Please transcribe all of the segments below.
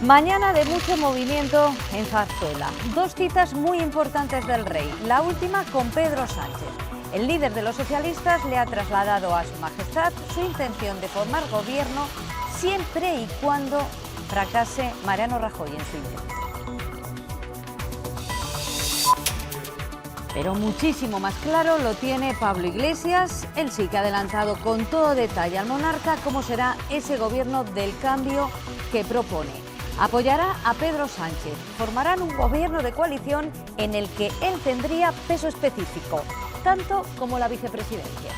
Mañana de mucho movimiento en Zarzuela. Dos citas muy importantes del rey. La última con Pedro Sánchez. El líder de los socialistas le ha trasladado a su majestad su intención de formar gobierno siempre y cuando fracase Mariano Rajoy en su intento. Pero muchísimo más claro lo tiene Pablo Iglesias. Él sí que ha adelantado con todo detalle al monarca cómo será ese gobierno del cambio que propone. Apoyará a Pedro Sánchez. Formarán un gobierno de coalición en el que él tendría peso específico, tanto como la vicepresidencia.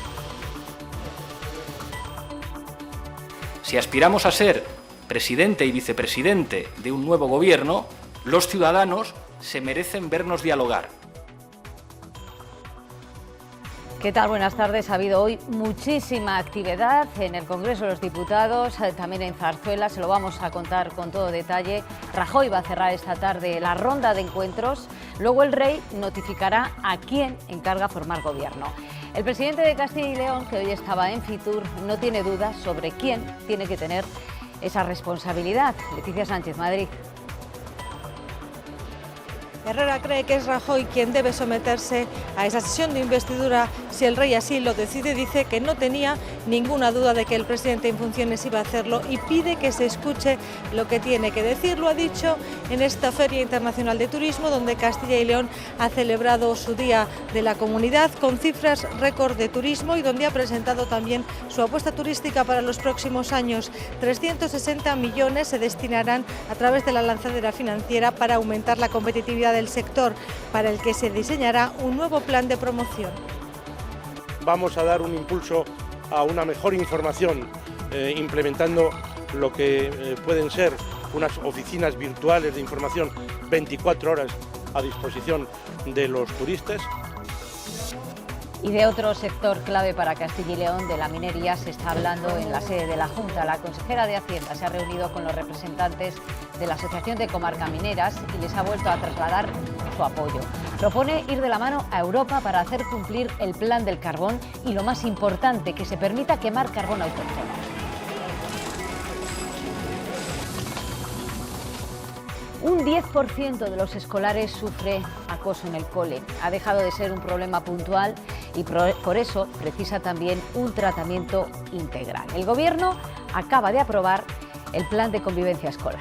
Si aspiramos a ser presidente y vicepresidente de un nuevo gobierno, los ciudadanos se merecen vernos dialogar. ¿Qué tal? Buenas tardes. Ha habido hoy muchísima actividad en el Congreso de los Diputados, también en Zarzuela. Se lo vamos a contar con todo detalle. Rajoy va a cerrar esta tarde la ronda de encuentros. Luego el rey notificará a quién encarga formar gobierno. El presidente de Castilla y León, que hoy estaba en Fitur, no tiene dudas sobre quién tiene que tener esa responsabilidad. Leticia Sánchez, Madrid. Herrera cree que es Rajoy quien debe someterse a esa sesión de investidura si el rey así lo decide. Dice que no tenía ninguna duda de que el presidente en funciones iba a hacerlo y pide que se escuche lo que tiene que decir. Lo ha dicho en esta Feria Internacional de Turismo, donde Castilla y León ha celebrado su Día de la Comunidad con cifras récord de turismo y donde ha presentado también su apuesta turística para los próximos años. 360 millones se destinarán a través de la lanzadera financiera para aumentar la competitividad del sector, para el que se diseñará un nuevo plan de promoción. Vamos a dar un impulso a una mejor información, implementando lo que pueden ser unas oficinas virtuales de información 24 horas a disposición de los turistas. Y de otro sector clave para Castilla y León, de la minería, se está hablando en la sede de la Junta. La consejera de Hacienda se ha reunido con los representantes de la Asociación de Comarcas Mineras y les ha vuelto a trasladar su apoyo. Propone ir de la mano a Europa para hacer cumplir el plan del carbón y, lo más importante, que se permita quemar carbón autóctono. Un 10% de los escolares sufre acoso en el cole. Ha dejado de ser un problema puntual y por eso precisa también un tratamiento integral. El Gobierno acaba de aprobar el Plan de Convivencia Escolar.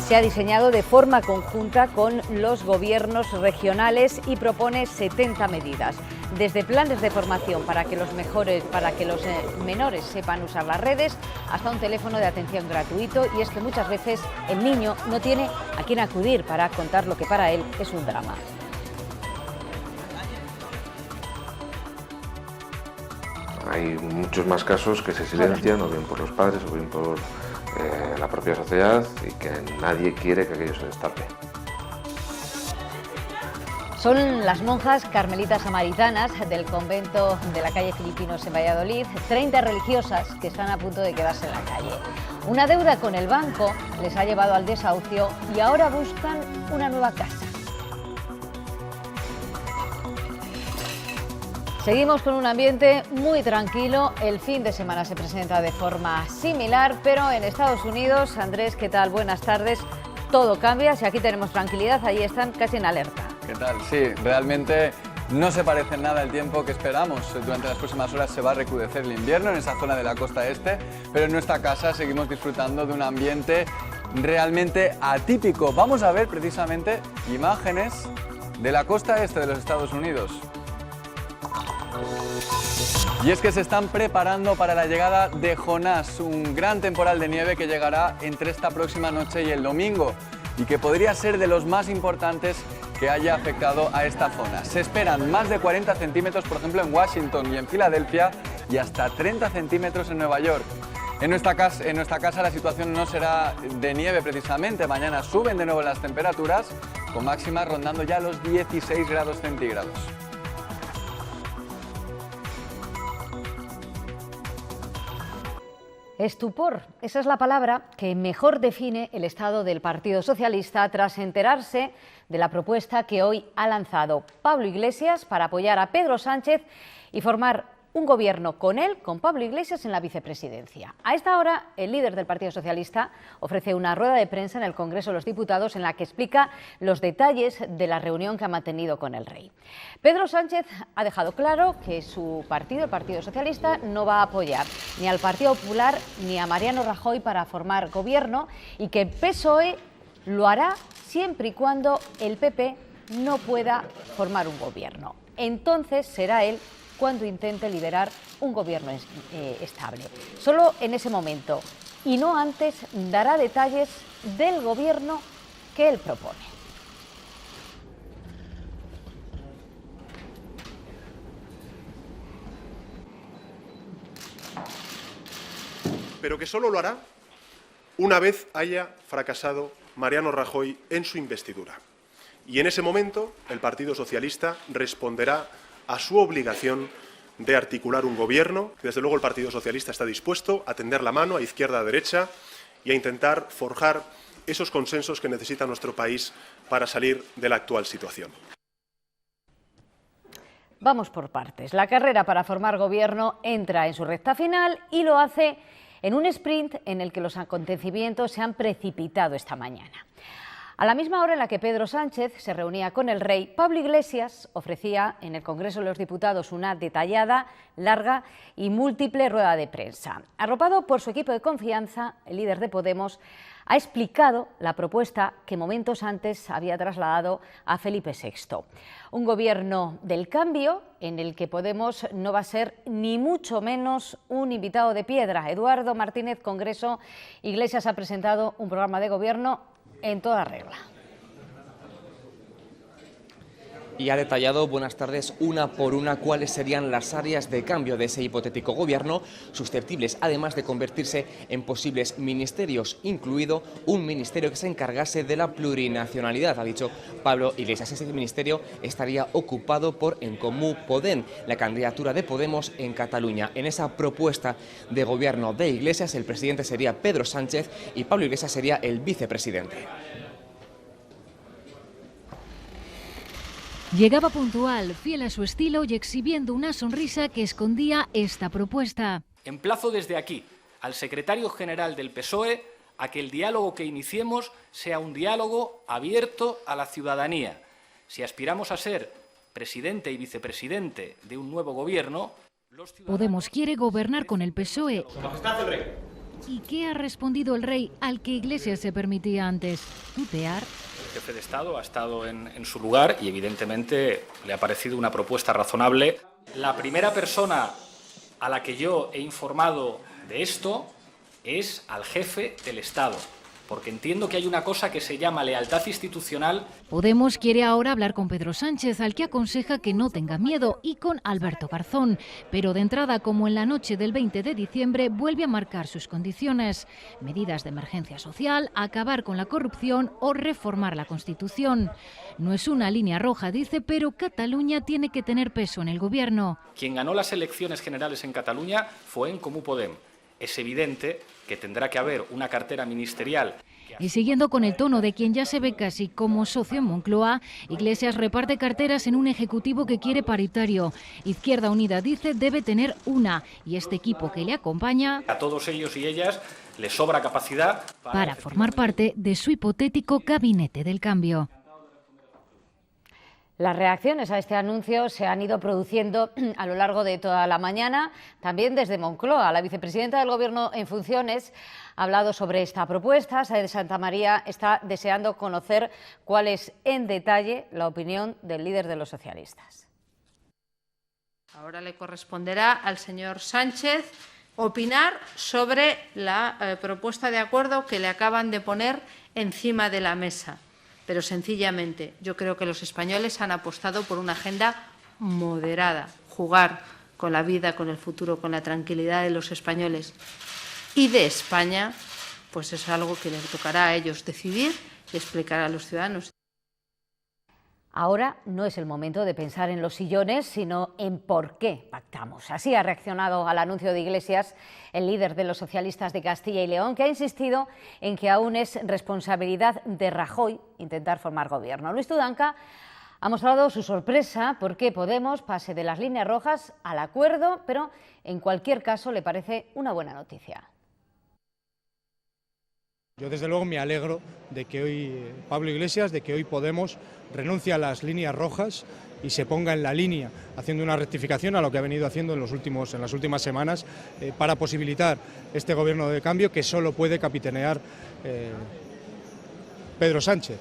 Se ha diseñado de forma conjunta con los gobiernos regionales y propone 70 medidas. Desde planes de formación para que los menores sepan usar las redes, hasta un teléfono de atención gratuito. Y es que muchas veces el niño no tiene a quién acudir para contar lo que para él es un drama. Hay muchos más casos que se silencian, o bien por los padres, o bien por la propia sociedad, y que nadie quiere que aquello se destape. Son las monjas carmelitas samaritanas del convento de la calle Filipinos en Valladolid, 30 religiosas que están a punto de quedarse en la calle. Una deuda con el banco les ha llevado al desahucio y ahora buscan una nueva casa. Seguimos con un ambiente muy tranquilo. El fin de semana se presenta de forma similar, pero en Estados Unidos, Andrés, ¿qué tal? Buenas tardes. Todo cambia. Si aquí tenemos tranquilidad, allí están casi en alerta. ¿Qué tal? Sí, realmente no se parece en nada el tiempo que esperamos. Durante las próximas horas se va a recrudecer el invierno en esa zona de la costa este, pero en nuestra casa seguimos disfrutando de un ambiente realmente atípico. Vamos a ver precisamente imágenes de la costa este de los Estados Unidos. Y es que se están preparando para la llegada de Jonás, un gran temporal de nieve que llegará entre esta próxima noche y el domingo, y que podría ser de los más importantes que haya afectado a esta zona. Se esperan más de 40 centímetros, por ejemplo, en Washington y en Filadelfia, y hasta 30 centímetros en Nueva York. En nuestra casa la situación no será de nieve precisamente. Mañana suben de nuevo las temperaturas, con máximas rondando ya los 16 grados centígrados. Estupor, esa es la palabra que mejor define el estado del Partido Socialista tras enterarse de la propuesta que hoy ha lanzado Pablo Iglesias para apoyar a Pedro Sánchez y formar un gobierno con él, con Pablo Iglesias, en la vicepresidencia. A esta hora, el líder del Partido Socialista ofrece una rueda de prensa en el Congreso de los Diputados en la que explica los detalles de la reunión que ha mantenido con el rey. Pedro Sánchez ha dejado claro que su partido, el Partido Socialista, no va a apoyar ni al Partido Popular ni a Mariano Rajoy para formar gobierno y que el PSOE lo hará siempre y cuando el PP no pueda formar un gobierno. Entonces será él cuando intente liderar un gobierno estable. Solo en ese momento y no antes dará detalles del gobierno que él propone. Pero que solo lo hará una vez haya fracasado Mariano Rajoy en su investidura. Y en ese momento el Partido Socialista responderá a su obligación de articular un gobierno. Desde luego el Partido Socialista está dispuesto a tender la mano a izquierda, a derecha y a intentar forjar esos consensos que necesita nuestro país para salir de la actual situación. Vamos por partes. La carrera para formar gobierno entra en su recta final y lo hace en un sprint en el que los acontecimientos se han precipitado esta mañana. A la misma hora en la que Pedro Sánchez se reunía con el rey, Pablo Iglesias ofrecía en el Congreso de los Diputados una detallada, larga y múltiple rueda de prensa. Arropado por su equipo de confianza, el líder de Podemos ha explicado la propuesta que momentos antes había trasladado a Felipe VI. Un gobierno del cambio en el que Podemos no va a ser ni mucho menos un invitado de piedra. Eduardo Martínez, Congreso. Iglesias ha presentado un programa de gobierno en toda regla. Y ha detallado, buenas tardes, una por una cuáles serían las áreas de cambio de ese hipotético gobierno, susceptibles además de convertirse en posibles ministerios, incluido un ministerio que se encargase de la plurinacionalidad, ha dicho Pablo Iglesias. Ese ministerio estaría ocupado por En Comú Podem, la candidatura de Podemos en Cataluña. En esa propuesta de gobierno de Iglesias, el presidente sería Pedro Sánchez y Pablo Iglesias sería el vicepresidente. Llegaba puntual, fiel a su estilo y exhibiendo una sonrisa que escondía esta propuesta. Emplazo desde aquí al secretario general del PSOE a que el diálogo que iniciemos sea un diálogo abierto a la ciudadanía. Si aspiramos a ser presidente y vicepresidente de un nuevo gobierno, los ciudadanos... Podemos quiere gobernar con el PSOE. Su Majestad el Rey. ¿Y qué ha respondido el rey al que Iglesias se permitía antes? ¿Tutear? El jefe de Estado ha estado en su lugar y evidentemente le ha parecido una propuesta razonable. La primera persona a la que yo he informado de esto es al jefe del Estado, porque entiendo que hay una cosa que se llama lealtad institucional. Podemos quiere ahora hablar con Pedro Sánchez, al que aconseja que no tenga miedo, y con Alberto Garzón. Pero de entrada, como en la noche del 20 de diciembre, vuelve a marcar sus condiciones. Medidas de emergencia social, acabar con la corrupción o reformar la Constitución. No es una línea roja, dice, pero Cataluña tiene que tener peso en el gobierno. Quien ganó las elecciones generales en Cataluña fue En Comú Podem. Es evidente que tendrá que haber una cartera ministerial. Y siguiendo con el tono de quien ya se ve casi como socio en Moncloa, Iglesias reparte carteras en un ejecutivo que quiere paritario. Izquierda Unida dice debe tener una, y este equipo que le acompaña... A todos ellos y ellas les sobra capacidad para formar parte de su hipotético gabinete del cambio. Las reacciones a este anuncio se han ido produciendo a lo largo de toda la mañana, también desde Moncloa. La vicepresidenta del Gobierno en funciones ha hablado sobre esta propuesta. Saez de Santamaría está deseando conocer cuál es en detalle la opinión del líder de los socialistas. Ahora le corresponderá al señor Sánchez opinar sobre la propuesta de acuerdo que le acaban de poner encima de la mesa. Pero sencillamente yo creo que los españoles han apostado por una agenda moderada, jugar con la vida, con el futuro, con la tranquilidad de los españoles y de España, pues es algo que les tocará a ellos decidir y explicar a los ciudadanos. Ahora no es el momento de pensar en los sillones, sino en por qué pactamos. Así ha reaccionado al anuncio de Iglesias el líder de los socialistas de Castilla y León, que ha insistido en que aún es responsabilidad de Rajoy intentar formar gobierno. Luis Tudanca Ha mostrado su sorpresa porque Podemos pase de las líneas rojas al acuerdo, pero en cualquier caso le parece una buena noticia. Yo desde luego me alegro de que hoy Pablo Iglesias, de que hoy Podemos renuncie a las líneas rojas y se ponga en la línea, haciendo una rectificación a lo que ha venido haciendo en las últimas semanas para posibilitar este gobierno de cambio que solo puede capitanear Pedro Sánchez.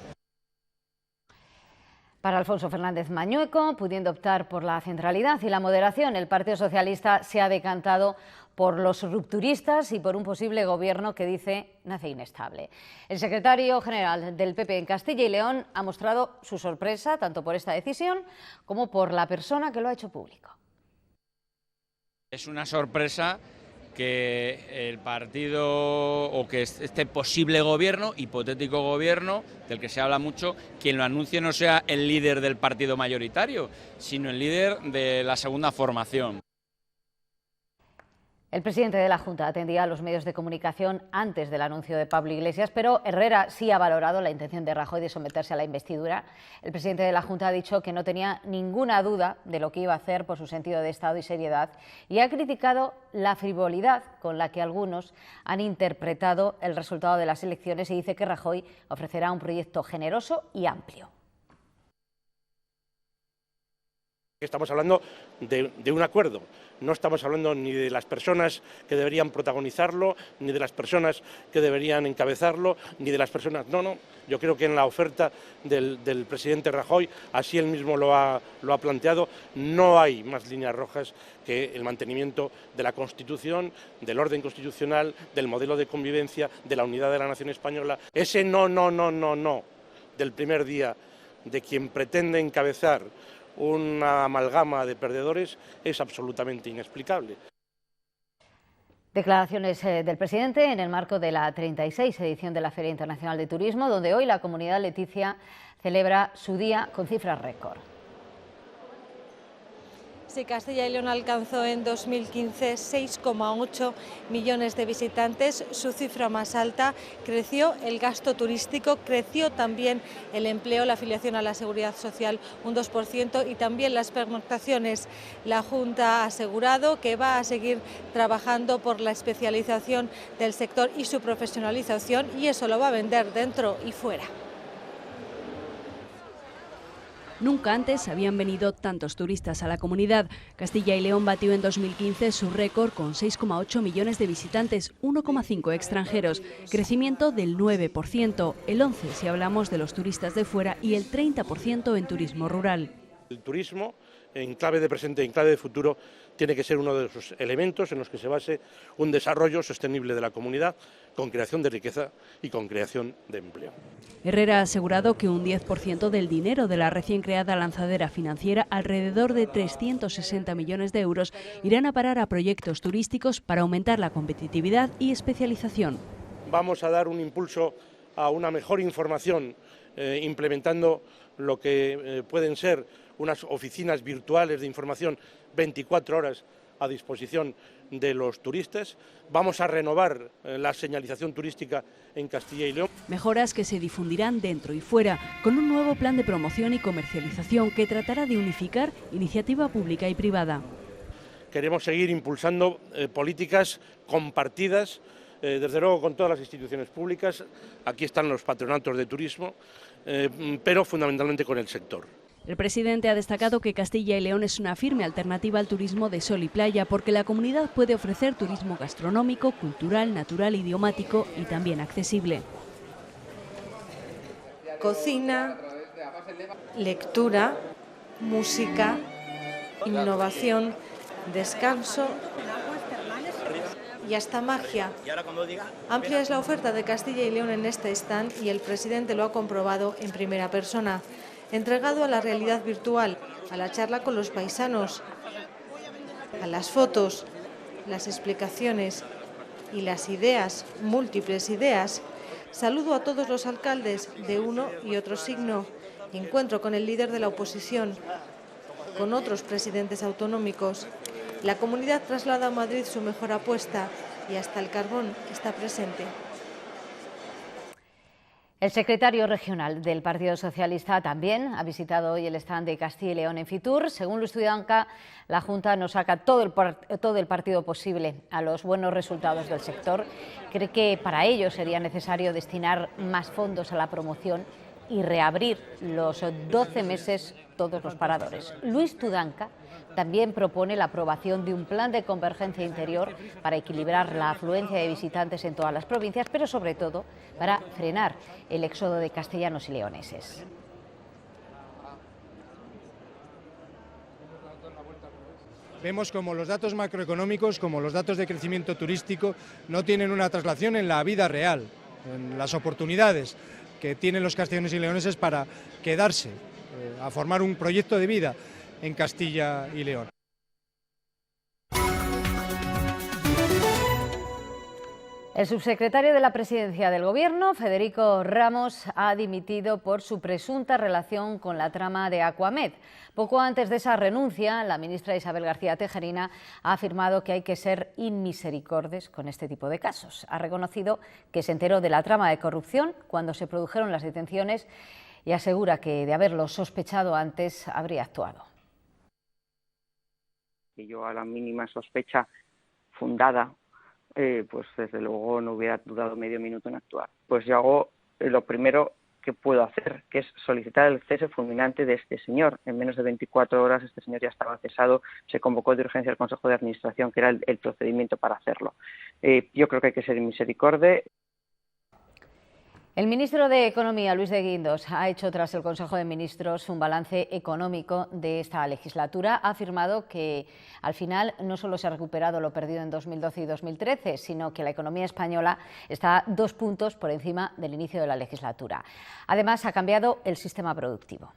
Para Alfonso Fernández Mañueco, pudiendo optar por la centralidad y la moderación, el Partido Socialista se ha decantado por los rupturistas y por un posible gobierno que dice nace inestable. El secretario general del PP en Castilla y León ha mostrado su sorpresa tanto por esta decisión como por la persona que lo ha hecho público. Es una sorpresa que el partido o que este posible gobierno, hipotético gobierno, del que se habla mucho, quien lo anuncie no sea el líder del partido mayoritario, sino el líder de la segunda formación. El presidente de la Junta atendía a los medios de comunicación antes del anuncio de Pablo Iglesias, pero Herrera sí ha valorado la intención de Rajoy de someterse a la investidura. El presidente de la Junta ha dicho que no tenía ninguna duda de lo que iba a hacer por su sentido de Estado y seriedad y ha criticado la frivolidad con la que algunos han interpretado el resultado de las elecciones y dice que Rajoy ofrecerá un proyecto generoso y amplio. Estamos hablando de un acuerdo, no estamos hablando ni de las personas que deberían protagonizarlo, ni de las personas que deberían encabezarlo, ni de las personas... No, yo creo que en la oferta del presidente Rajoy, así él mismo lo ha planteado, no hay más líneas rojas que el mantenimiento de la Constitución, del orden constitucional, del modelo de convivencia, de la unidad de la nación española. Ese no del primer día de quien pretende encabezar una amalgama de perdedores es absolutamente inexplicable. Declaraciones del presidente en el marco de la 36 edición de la Feria Internacional de Turismo, donde hoy la Comunidad Leticia celebra su día con cifras récord. Sí, Castilla y León alcanzó en 2015 6,8 millones de visitantes, su cifra más alta. Creció el gasto turístico, creció también el empleo, la afiliación a la Seguridad Social un 2% y también las pernoctaciones. La Junta ha asegurado que va a seguir trabajando por la especialización del sector y su profesionalización y eso lo va a vender dentro y fuera. Nunca antes habían venido tantos turistas a la comunidad. Castilla y León batió en 2015 su récord con 6,8 millones de visitantes, 1,5 extranjeros, crecimiento del 9%, el 11% si hablamos de los turistas de fuera y el 30% en turismo rural. El turismo, en clave de presente y en clave de futuro, tiene que ser uno de esos elementos en los que se base un desarrollo sostenible de la comunidad, con creación de riqueza y con creación de empleo. Herrera ha asegurado que un 10% del dinero de la recién creada lanzadera financiera, alrededor de 360 millones de euros, irán a parar a proyectos turísticos para aumentar la competitividad y especialización. Vamos a dar un impulso a una mejor información, implementando lo que pueden ser unas oficinas virtuales de información 24 horas a disposición de los turistas. Vamos a renovar la señalización turística en Castilla y León. Mejoras que se difundirán dentro y fuera, con un nuevo plan de promoción y comercialización que tratará de unificar iniciativa pública y privada. Queremos seguir impulsando políticas compartidas, desde luego con todas las instituciones públicas. Aquí están los patronatos de turismo, pero fundamentalmente con el sector. El presidente ha destacado que Castilla y León es una firme alternativa al turismo de sol y playa porque la comunidad puede ofrecer turismo gastronómico, cultural, natural, idiomático y también accesible. Cocina, lectura, música, innovación, descanso y hasta magia. Amplia es la oferta de Castilla y León en este stand y el presidente lo ha comprobado en primera persona. Entregado a la realidad virtual, a la charla con los paisanos, a las fotos, las explicaciones y las ideas, múltiples ideas. Saludo a todos los alcaldes de uno y otro signo. Encuentro con el líder de la oposición, con otros presidentes autonómicos. La comunidad traslada a Madrid su mejor apuesta y hasta el carbón está presente. El secretario regional del Partido Socialista también ha visitado hoy el stand de Castilla y León en Fitur. Según Luis Tudanca, la Junta no saca todo el partido posible a los buenos resultados del sector. Cree que para ello sería necesario destinar más fondos a la promoción y reabrir los 12 meses todos los paradores. Luis Tudanca también propone la aprobación de un plan de convergencia interior para equilibrar la afluencia de visitantes en todas las provincias, pero sobre todo para frenar el éxodo de castellanos y leoneses. Vemos como los datos macroeconómicos, como los datos de crecimiento turístico, no tienen una traslación en la vida real, en las oportunidades que tienen los castellanos y leoneses para quedarse, a formar un proyecto de vida en Castilla y León. El subsecretario de la Presidencia del Gobierno, Federico Ramos, ha dimitido por su presunta relación con la trama de Aquamed. Poco antes de esa renuncia, la ministra Isabel García Tejerina ha afirmado que hay que ser inmisericordes con este tipo de casos. Ha reconocido que se enteró de la trama de corrupción cuando se produjeron las detenciones y asegura que de haberlo sospechado antes habría actuado. Que yo a la mínima sospecha fundada, pues desde luego no hubiera dudado medio minuto en actuar. Pues yo hago lo primero que puedo hacer, que es solicitar el cese fulminante de este señor. En menos de 24 horas este señor ya estaba cesado, se convocó de urgencia al Consejo de Administración, que era el procedimiento para hacerlo. Yo creo que hay que ser inmisericorde. El ministro de Economía, Luis de Guindos, ha hecho tras el Consejo de Ministros un balance económico de esta legislatura. Ha afirmado que al final no solo se ha recuperado lo perdido en 2012 y 2013, sino que la economía española está 2 puntos por encima del inicio de la legislatura. Además, ha cambiado el sistema productivo.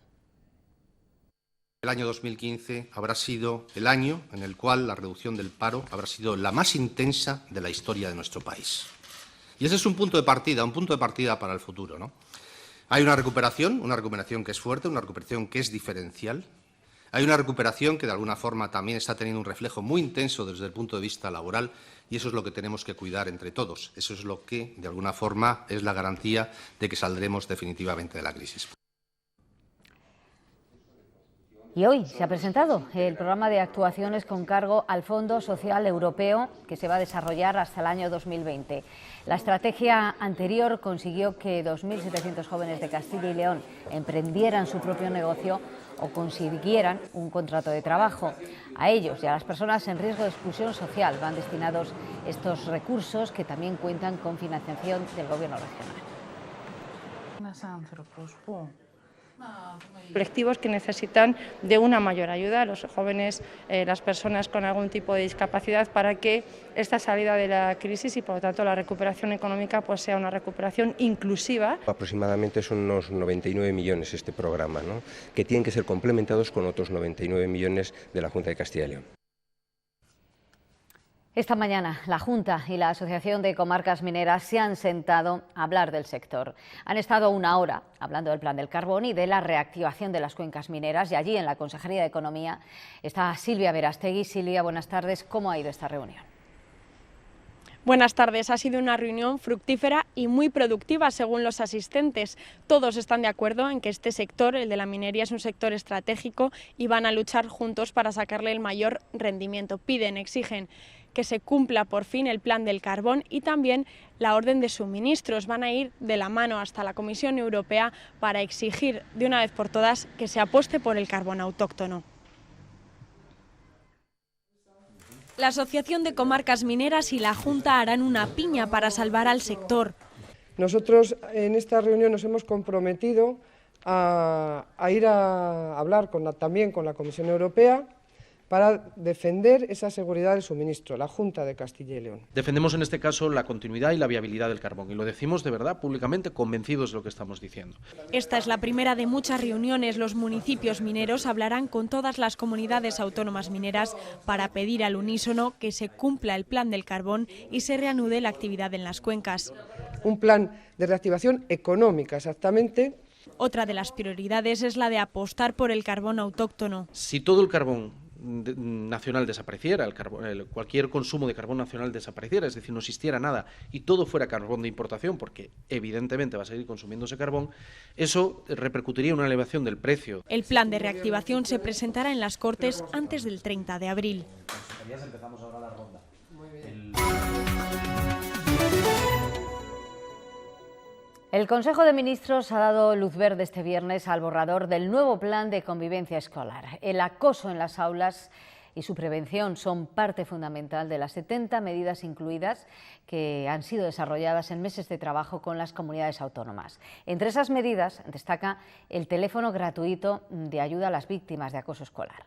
El año 2015 habrá sido el año en el cual la reducción del paro habrá sido la más intensa de la historia de nuestro país. Y ese es un punto de partida para el futuro, ¿no? Hay una recuperación que es fuerte, una recuperación que es diferencial. Hay una recuperación que de alguna forma también está teniendo un reflejo muy intenso desde el punto de vista laboral y eso es lo que tenemos que cuidar entre todos. Eso es lo que de alguna forma es la garantía de que saldremos definitivamente de la crisis. Y hoy se ha presentado el programa de actuaciones con cargo al Fondo Social Europeo que se va a desarrollar hasta el año 2020. La estrategia anterior consiguió que 2.700 jóvenes de Castilla y León emprendieran su propio negocio o consiguieran un contrato de trabajo. A ellos y a las personas en riesgo de exclusión social van destinados estos recursos que también cuentan con financiación del Gobierno regional. Colectivos que necesitan de una mayor ayuda, los jóvenes, las personas con algún tipo de discapacidad, para que esta salida de la crisis y por lo tanto la recuperación económica pues sea una recuperación inclusiva. Aproximadamente son unos 99 millones este programa, ¿no?, que tienen que ser complementados con otros 99 millones de la Junta de Castilla y León. Esta mañana la Junta y la Asociación de Comarcas Mineras se han sentado a hablar del sector. Han estado 1 hora hablando del plan del carbón y de la reactivación de las cuencas mineras y allí en la Consejería de Economía está Silvia Verastegui. Silvia, buenas tardes. ¿Cómo ha ido esta reunión? Buenas tardes. Ha sido una reunión fructífera y muy productiva según los asistentes. Todos están de acuerdo en que este sector, el de la minería, es un sector estratégico y van a luchar juntos para sacarle el mayor rendimiento. Piden, exigen que se cumpla por fin el plan del carbón y también la orden de suministros. Van a ir de la mano hasta la Comisión Europea para exigir de una vez por todas que se apueste por el carbón autóctono. La Asociación de Comarcas Mineras y la Junta harán una piña para salvar al sector. Nosotros en esta reunión nos hemos comprometido a ir a hablar también con la Comisión Europea para defender esa seguridad del suministro, la Junta de Castilla y León. Defendemos en este caso la continuidad y la viabilidad del carbón y lo decimos de verdad, públicamente, convencidos de lo que estamos diciendo. Esta es la primera de muchas reuniones. Los municipios mineros hablarán con todas las comunidades autónomas mineras para pedir al unísono que se cumpla el plan del carbón y se reanude la actividad en las cuencas. Un plan de reactivación económica, exactamente. Otra de las prioridades es la de apostar por el carbón autóctono. Si todo el carbón nacional desapareciera, cualquier consumo de carbón nacional desapareciera, es decir, no existiera nada y todo fuera carbón de importación, porque evidentemente va a seguir consumiéndose carbón, eso repercutiría en una elevación del precio. El plan de reactivación se presentará en las Cortes antes del 30 de abril. Empezamos ahora la ronda. El Consejo de Ministros ha dado luz verde este viernes al borrador del nuevo plan de convivencia escolar. El acoso en las aulas y su prevención son parte fundamental de las 70 medidas incluidas que han sido desarrolladas en meses de trabajo con las comunidades autónomas. Entre esas medidas destaca el teléfono gratuito de ayuda a las víctimas de acoso escolar.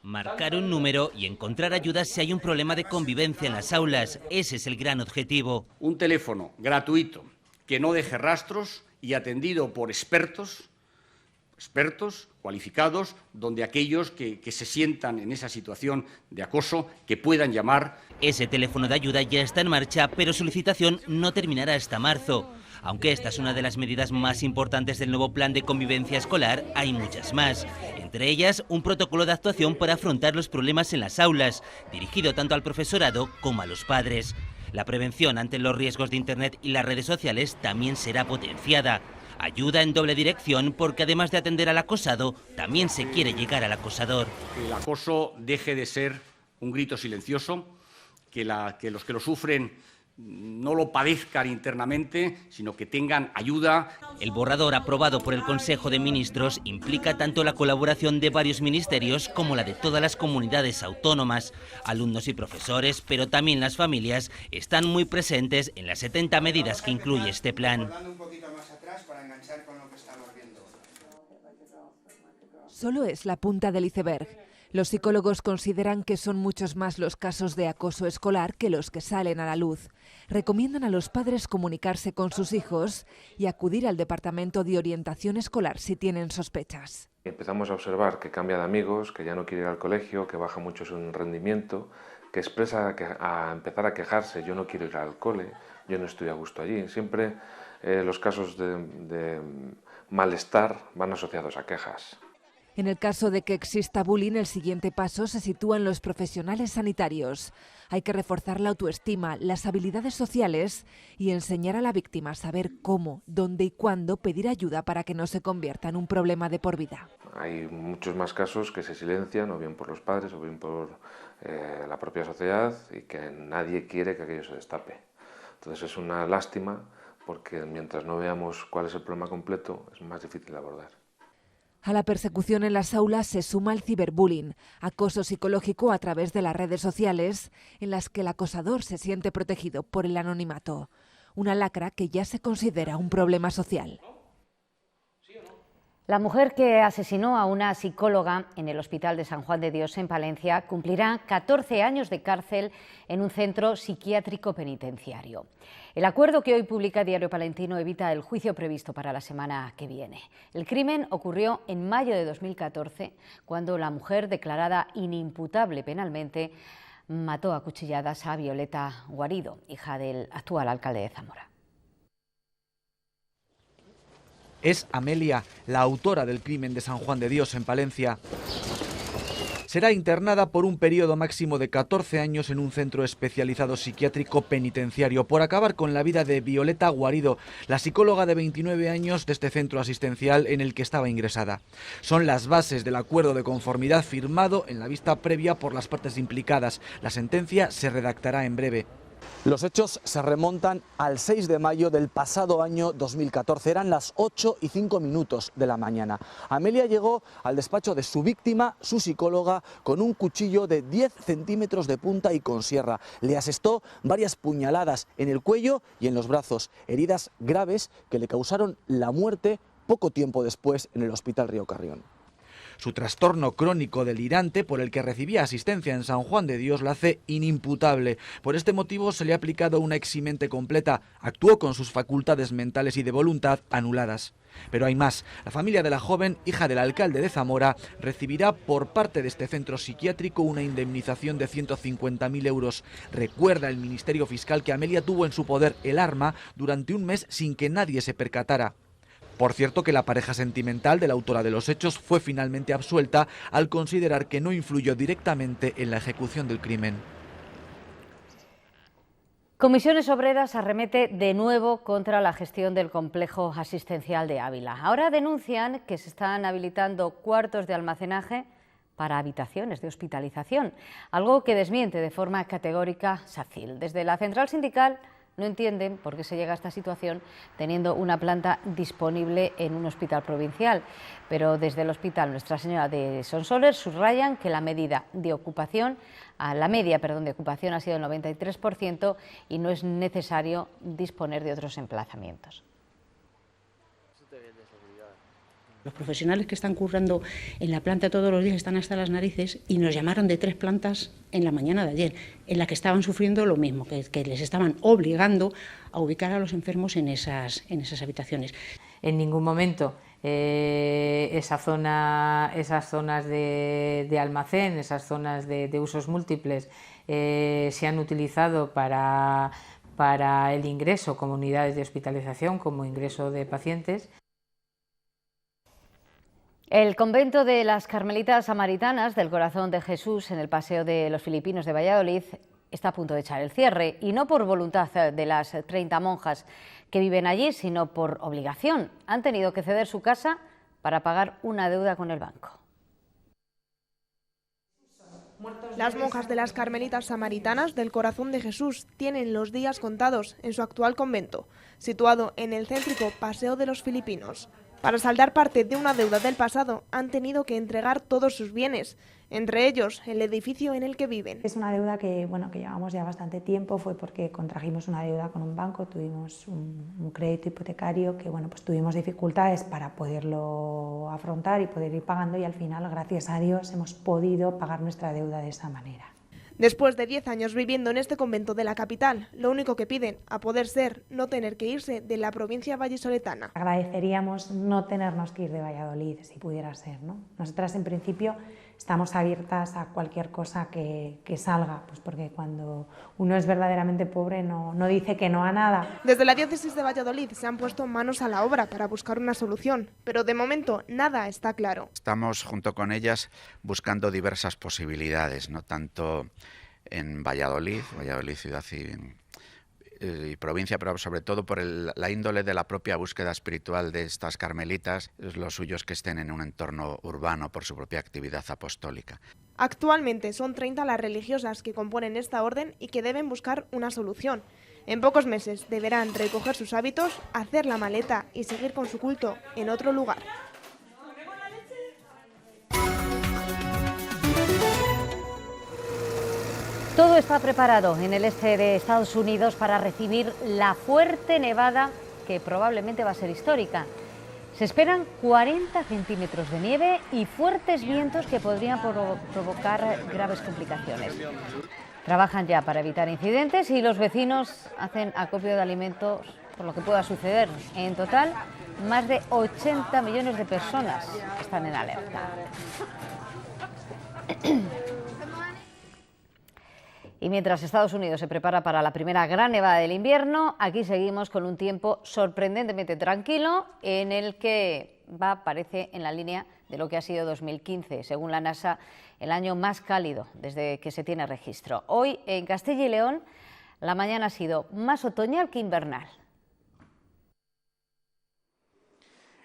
Marcar un número y encontrar ayuda si hay un problema de convivencia en las aulas. Ese es el gran objetivo. Un teléfono gratuito que no deje rastros y atendido por expertos cualificados, donde aquellos que se sientan en esa situación de acoso que puedan llamar. Ese teléfono de ayuda ya está en marcha, pero su licitación no terminará hasta marzo. Aunque esta es una de las medidas más importantes del nuevo plan de convivencia escolar, hay muchas más. Entre ellas, un protocolo de actuación para afrontar los problemas en las aulas, dirigido tanto al profesorado como a los padres. La prevención ante los riesgos de Internet y las redes sociales también será potenciada. Ayuda en doble dirección porque además de atender al acosado, también se quiere llegar al acosador. Que el acoso deje de ser un grito silencioso, que los que lo sufren no lo padezcan internamente, sino que tengan ayuda. El borrador aprobado por el Consejo de Ministros implica tanto la colaboración de varios ministerios como la de todas las comunidades autónomas. Alumnos y profesores, pero también las familias, están muy presentes en las 70 medidas que incluye este plan. Solo es la punta del iceberg. Los psicólogos consideran que son muchos más los casos de acoso escolar que los que salen a la luz. Recomiendan a los padres comunicarse con sus hijos y acudir al Departamento de Orientación Escolar si tienen sospechas. Empezamos a observar que cambia de amigos, que ya no quiere ir al colegio, que baja mucho su rendimiento, que expresa a empezar a quejarse: yo no quiero ir al cole, yo no estoy a gusto allí. Siempre los casos de malestar van asociados a quejas. En el caso de que exista bullying, el siguiente paso se sitúa en los profesionales sanitarios. Hay que reforzar la autoestima, las habilidades sociales y enseñar a la víctima a saber cómo, dónde y cuándo pedir ayuda para que no se convierta en un problema de por vida. Hay muchos más casos que se silencian, o bien por los padres o bien por la propia sociedad, y que nadie quiere que aquello se destape. Entonces es una lástima, porque mientras no veamos cuál es el problema completo, es más difícil de abordar. A la persecución en las aulas se suma el ciberbullying, acoso psicológico a través de las redes sociales, en las que el acosador se siente protegido por el anonimato. Una lacra que ya se considera un problema social. La mujer que asesinó a una psicóloga en el Hospital de San Juan de Dios en Palencia cumplirá 14 años de cárcel en un centro psiquiátrico penitenciario. El acuerdo que hoy publica Diario Palentino evita el juicio previsto para la semana que viene. El crimen ocurrió en mayo de 2014, cuando la mujer, declarada inimputable penalmente, mató a cuchilladas a Violeta Guarido, hija del actual alcalde de Zamora. Es Amelia, la autora del crimen de San Juan de Dios en Palencia. Será internada por un periodo máximo de 14 años en un centro especializado psiquiátrico penitenciario por acabar con la vida de Violeta Guarido, la psicóloga de 29 años de este centro asistencial en el que estaba ingresada. Son las bases del acuerdo de conformidad firmado en la vista previa por las partes implicadas. La sentencia se redactará en breve. Los hechos se remontan al 6 de mayo del pasado año 2014. Eran las 8:05 de la mañana. Amelia llegó al despacho de su víctima, su psicóloga, con un cuchillo de 10 centímetros de punta y con sierra. Le asestó varias puñaladas en el cuello y en los brazos, heridas graves que le causaron la muerte poco tiempo después en el Hospital Río Carrión. Su trastorno crónico delirante, por el que recibía asistencia en San Juan de Dios, la hace inimputable. Por este motivo se le ha aplicado una eximente completa. Actuó con sus facultades mentales y de voluntad anuladas. Pero hay más. La familia de la joven, hija del alcalde de Zamora, recibirá por parte de este centro psiquiátrico una indemnización de 150.000 euros. Recuerda el Ministerio Fiscal que Amelia tuvo en su poder el arma durante un mes sin que nadie se percatara. Por cierto, que la pareja sentimental de la autora de los hechos fue finalmente absuelta al considerar que no influyó directamente en la ejecución del crimen. Comisiones Obreras arremete de nuevo contra la gestión del complejo asistencial de Ávila. Ahora denuncian que se están habilitando cuartos de almacenaje para habitaciones de hospitalización, algo que desmiente de forma categórica SACIL. Desde la central sindical no entienden por qué se llega a esta situación teniendo una planta disponible en un hospital provincial, pero desde el Hospital Nuestra Señora de Sonsoles subrayan que la media de ocupación ha sido el 93% y no es necesario disponer de otros emplazamientos. Los profesionales que están currando en la planta todos los días están hasta las narices y nos llamaron de 3 plantas en la mañana de ayer, en la que estaban sufriendo lo mismo, que les estaban obligando a ubicar a los enfermos en esas habitaciones. En ningún momento esas zonas de almacén, esas zonas de usos múltiples se han utilizado para el ingreso como unidades de hospitalización, como ingreso de pacientes. El convento de las Carmelitas Samaritanas del Corazón de Jesús en el Paseo de los Filipinos de Valladolid está a punto de echar el cierre, y no por voluntad de las 30 monjas que viven allí, sino por obligación. Han tenido que ceder su casa para pagar una deuda con el banco. Las monjas de las Carmelitas Samaritanas del Corazón de Jesús tienen los días contados en su actual convento, situado en el céntrico Paseo de los Filipinos. Para saldar parte de una deuda del pasado, han tenido que entregar todos sus bienes, entre ellos el edificio en el que viven. Es una deuda que llevamos ya bastante tiempo, fue porque contrajimos una deuda con un banco, tuvimos un crédito hipotecario que tuvimos dificultades para poderlo afrontar y poder ir pagando, y al final, gracias a Dios, hemos podido pagar nuestra deuda de esa manera. Después de 10 años viviendo en este convento de la capital, lo único que piden, a poder ser, no tener que irse de la provincia vallisoletana. Agradeceríamos no tenernos que ir de Valladolid, si pudiera ser, ¿no? Nosotras, en principio, estamos abiertas a cualquier cosa que salga, pues porque cuando uno es verdaderamente pobre no dice que no a nada. Desde la diócesis de Valladolid se han puesto manos a la obra para buscar una solución, pero de momento nada está claro. Estamos junto con ellas buscando diversas posibilidades, no tanto en Valladolid ciudad y provincia, pero sobre todo por la índole de la propia búsqueda espiritual de estas carmelitas. Es lo suyo es que estén en un entorno urbano por su propia actividad apostólica. Actualmente son 30 las religiosas que componen esta orden y que deben buscar una solución. En pocos meses deberán recoger sus hábitos, hacer la maleta y seguir con su culto en otro lugar. Todo está preparado en el este de Estados Unidos para recibir la fuerte nevada que probablemente va a ser histórica. Se esperan 40 centímetros de nieve y fuertes vientos que podrían provocar graves complicaciones. Trabajan ya para evitar incidentes y los vecinos hacen acopio de alimentos por lo que pueda suceder. En total, más de 80 millones de personas están en alerta. Y mientras Estados Unidos se prepara para la primera gran nevada del invierno, aquí seguimos con un tiempo sorprendentemente tranquilo, en el que parece en la línea de lo que ha sido 2015, según la NASA, el año más cálido desde que se tiene registro. Hoy, en Castilla y León, la mañana ha sido más otoñal que invernal.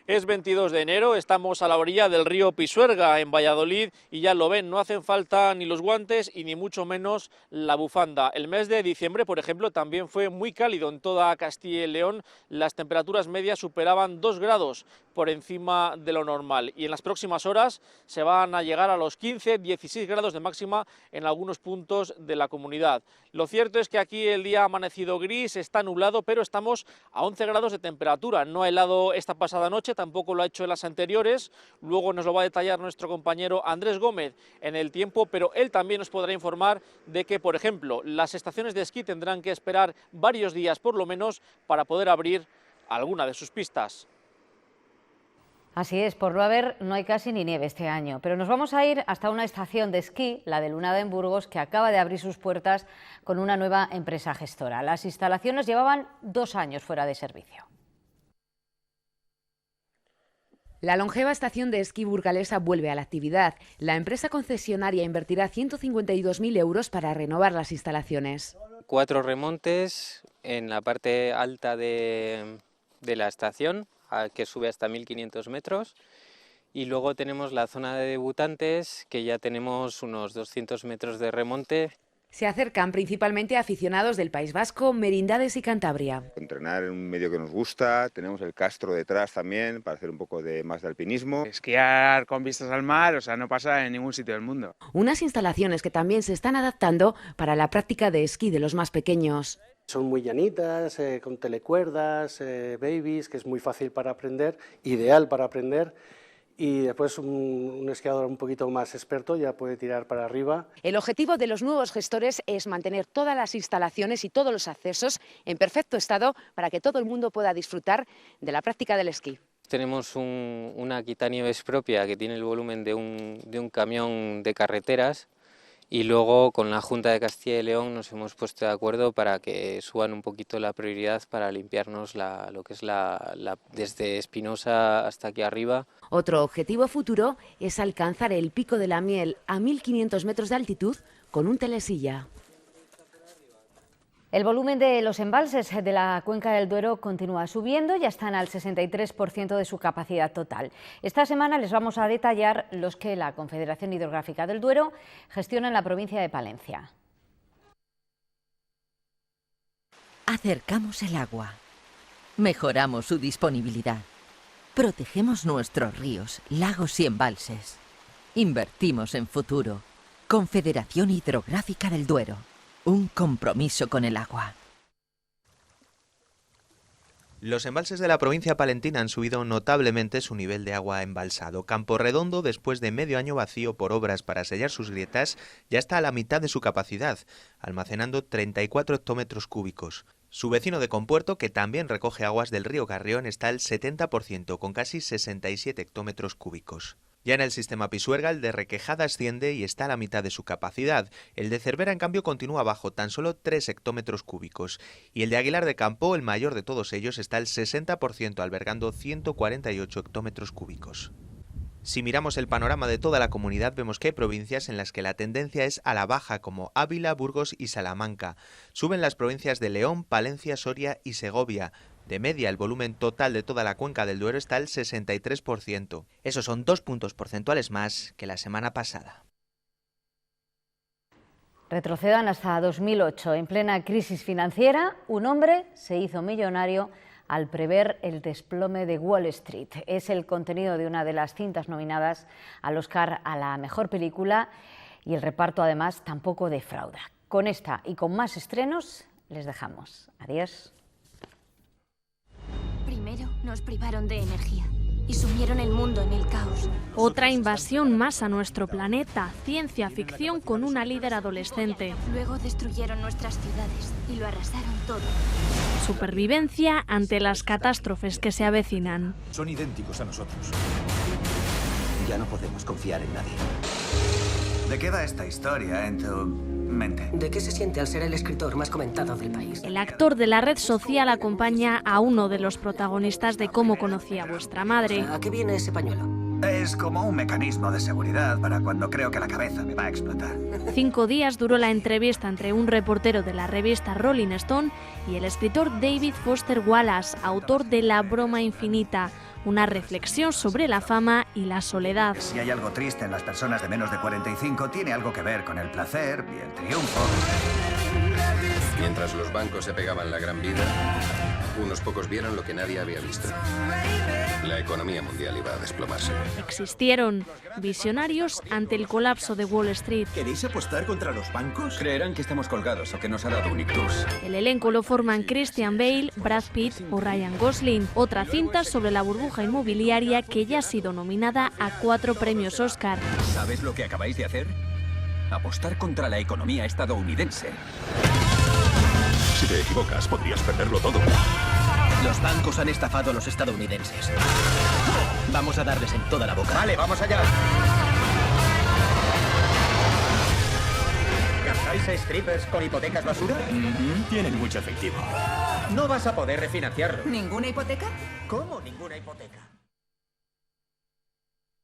Es 22 de enero, estamos a la orilla del río Pisuerga, en Valladolid, y ya lo ven, no hacen falta ni los guantes y ni mucho menos la bufanda. El mes de diciembre, por ejemplo, también fue muy cálido en toda Castilla y León. Las temperaturas medias superaban 2 grados por encima de lo normal, y en las próximas horas se van a llegar a los 15-16 grados de máxima en algunos puntos de la comunidad. Lo cierto es que aquí el día ha amanecido gris, está nublado, pero estamos a 11 grados de temperatura. No ha helado esta pasada noche, tampoco lo ha hecho en las anteriores. Luego nos lo va a detallar nuestro compañero Andrés Gómez en el tiempo, pero él también nos podrá informar de que, por ejemplo, las estaciones de esquí tendrán que esperar varios días por lo menos para poder abrir alguna de sus pistas. Así es, por no haber, no hay casi ni nieve este año, pero nos vamos a ir hasta una estación de esquí, la de Lunada en Burgos, que acaba de abrir sus puertas con una nueva empresa gestora. Las instalaciones llevaban 2 años fuera de servicio. La longeva estación de esquí burgalesa vuelve a la actividad. La empresa concesionaria invertirá 152.000 euros para renovar las instalaciones. 4 remontes en la parte alta de la estación, que sube hasta 1.500 metros. Y luego tenemos la zona de debutantes, que ya tenemos unos 200 metros de remonte. Se acercan principalmente aficionados del País Vasco, Merindades y Cantabria. Entrenar en un medio que nos gusta, tenemos el Castro detrás también para hacer un poco más de alpinismo. Esquiar con vistas al mar, o sea, no pasa en ningún sitio del mundo. Unas instalaciones que también se están adaptando para la práctica de esquí de los más pequeños. Son muy llanitas, con telecuerdas, babies, que es muy fácil para aprender, ideal para aprender. Y después un esquiador un poquito más experto ya puede tirar para arriba. El objetivo de los nuevos gestores es mantener todas las instalaciones y todos los accesos en perfecto estado para que todo el mundo pueda disfrutar de la práctica del esquí. Tenemos una quitanieves propia que tiene el volumen de un camión de carreteras. Y luego con la Junta de Castilla y León nos hemos puesto de acuerdo para que suban un poquito la prioridad para limpiarnos lo que es desde Espinosa hasta aquí arriba. Otro objetivo futuro es alcanzar el Pico de la Miel a 1.500 metros de altitud con un telesilla. El volumen de los embalses de la cuenca del Duero continúa subiendo, ya están al 63% de su capacidad total. Esta semana les vamos a detallar los que la Confederación Hidrográfica del Duero gestiona en la provincia de Palencia. Acercamos el agua, mejoramos su disponibilidad, protegemos nuestros ríos, lagos y embalses, invertimos en futuro. Confederación Hidrográfica del Duero. Un compromiso con el agua. Los embalses de la provincia palentina han subido notablemente su nivel de agua embalsado. Camporredondo, después de medio año vacío por obras para sellar sus grietas, ya está a la mitad de su capacidad, almacenando 34 hectómetros cúbicos. Su vecino de Compuerto, que también recoge aguas del río Carrión, está al 70%, con casi 67 hectómetros cúbicos. Ya en el sistema Pisuerga, el de Requejada asciende y está a la mitad de su capacidad. El de Cervera, en cambio, continúa bajo tan solo 3 hectómetros cúbicos. Y el de Aguilar de Campo, el mayor de todos ellos, está al 60%, albergando 148 hectómetros cúbicos. Si miramos el panorama de toda la comunidad, vemos que hay provincias en las que la tendencia es a la baja, como Ávila, Burgos y Salamanca. Suben las provincias de León, Palencia, Soria y Segovia. De media, el volumen total de toda la cuenca del Duero está al 63%. Esos son 2 puntos porcentuales más que la semana pasada. Retrocedan hasta 2008. En plena crisis financiera, un hombre se hizo millonario al prever el desplome de Wall Street. Es el contenido de una de las cintas nominadas al Oscar a la mejor película y el reparto además tampoco defrauda. Con esta y con más estrenos les dejamos. Adiós. Primero nos privaron de energía y sumieron el mundo en el caos. Otra invasión más a nuestro planeta, ciencia ficción con una líder adolescente. Luego destruyeron nuestras ciudades y lo arrasaron todo. Supervivencia ante las catástrofes que se avecinan. Son idénticos a nosotros. Ya no podemos confiar en nadie. ¿De qué va esta historia en tu mente? ¿De qué se siente al ser el escritor más comentado del país? El actor de la red social acompaña a uno de los protagonistas de Cómo conocí a vuestra madre. ¿A qué viene ese pañuelo? Es como un mecanismo de seguridad para cuando creo que la cabeza me va a explotar. 5 días duró la entrevista entre un reportero de la revista Rolling Stone y el escritor David Foster Wallace, autor de La broma infinita, una reflexión sobre la fama y la soledad. Si hay algo triste en las personas de menos de 45, tiene algo que ver con el placer y el triunfo. Mientras los bancos se pegaban la gran vida, unos pocos vieron lo que nadie había visto. La economía mundial iba a desplomarse. Existieron visionarios ante el colapso de Wall Street. ¿Queréis apostar contra los bancos? Creerán que estamos colgados o que nos ha dado un ictus. El elenco lo forman Christian Bale, Brad Pitt o Ryan Gosling. Otra cinta sobre la burbuja inmobiliaria que ya ha sido nominada a 4 premios Oscar. ¿Sabes lo que acabáis de hacer? Apostar contra la economía estadounidense. Si te equivocas, podrías perderlo todo. Los bancos han estafado a los estadounidenses. Vamos a darles en toda la boca. Vale, vamos allá. ¿Captáis strippers con hipotecas basura? Tienen mucho efectivo. No vas a poder refinanciarlo. ¿Ninguna hipoteca? ¿Cómo ninguna hipoteca?